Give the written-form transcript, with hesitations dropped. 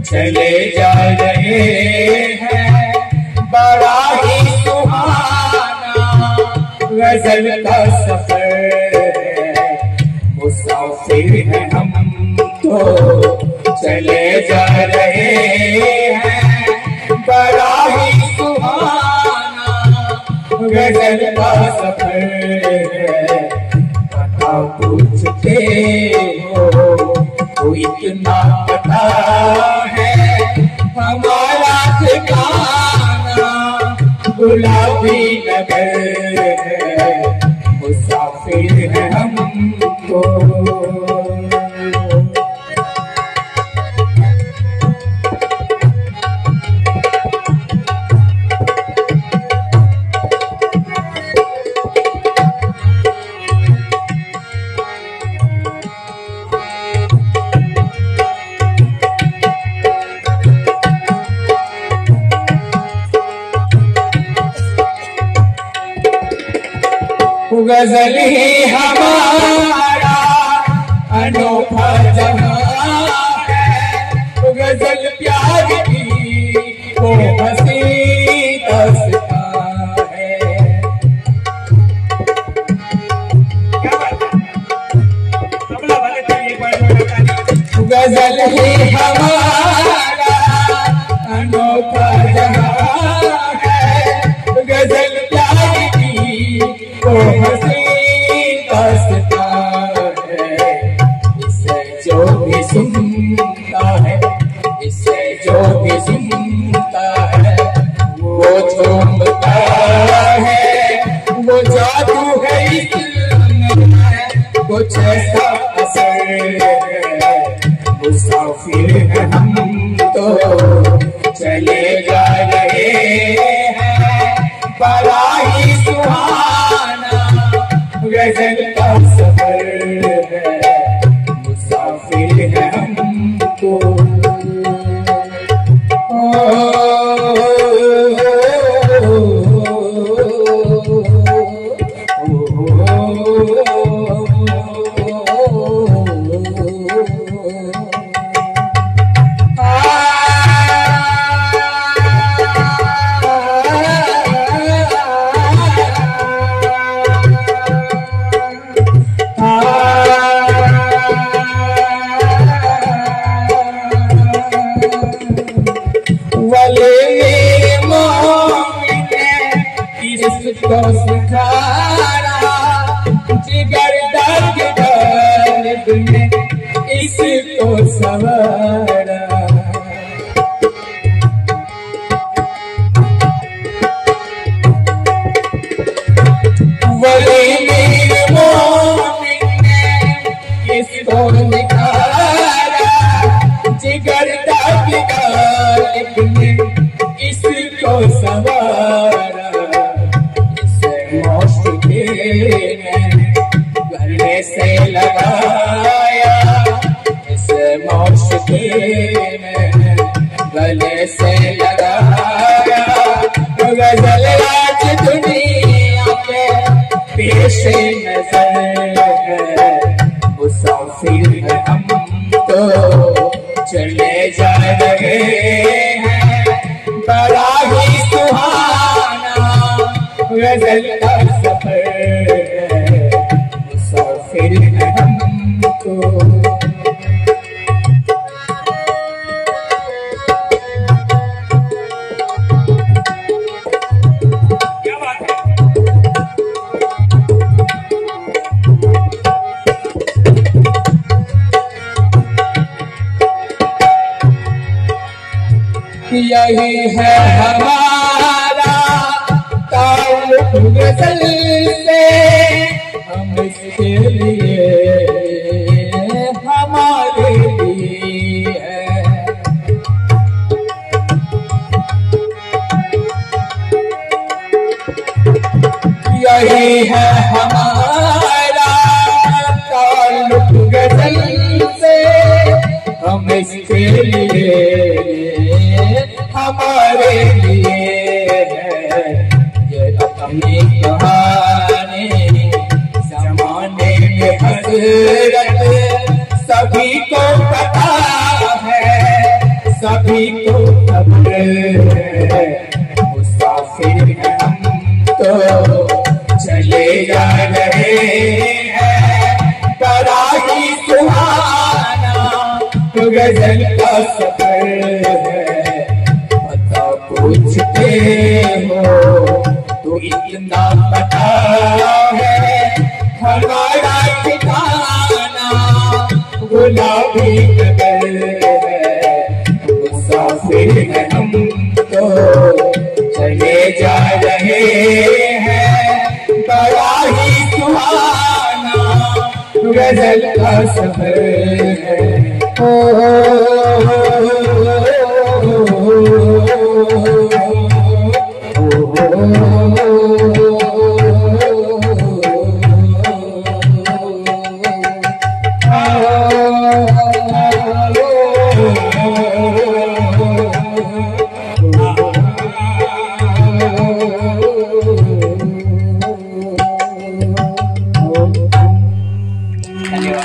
चले जा रहे हैं बड़ा ही सुहाना गजल का सफर। मुसाफिर हैं हम तो चले जा रहे हैं बड़ा ही सुहाना गजल का सफर। पता पूछते हो तो इतना पता है हमारा ठिकाना गुलाबी नगर है। मुसाफिर हैं हम तो गजल ही हमारा अनोखा जहां है। गजल प्यार की वो हंसी दास्तां है। गजल ही हमारा अनोखा जहां है। गजल प्यार की वो हंसी दास्तां है। इसे जो भी सुनता है, इसे जो भी सुनता है वो झूमता है। वो जादू है इसमें कुछ ऐसा असर है। मुसाफिर हैं हम तो चले जा रहे हैं बड़ा ही सुहाना गजल का सफर है। मुसाफिर हैं हम तो को सिखाना जिगर दर्द दर्द में इसको सवारा। वली मेरे मोमिन ने इसको निखारा जिगर दर्द दर्द में इसको सवारा। गले से लगाया इस मौशकी में गले से लगाया। गजल आज दुनिया पे पेश नजर है। मुसाफिर हैं हम तो चले जा रहे हैं बड़ा ही सुहाना गजल का सफर है। मुसाफिर हैं हम तो क्या बात है। यही है हमारा गजल से हम इसके लिए हमारे लिए है। यही है हमारा ताल्लुक गजल से, हम इसके लिए हमारे लिए है। ये अपनी कहानी जमाने में हसरत सभी को पता है, सभी को खबर है। मुसाफिर हैं हम तो चले जा रहे हैं, बड़ा ही सुहाना गजल का सफर है। पता पूछते हो तो इतना पता है, हमारा ठिकाना गुलाबी नगर है। मुसाफिर हैं हम तो चले जा रहे हैं, बड़ा ही सुहाना गजल का सफर है।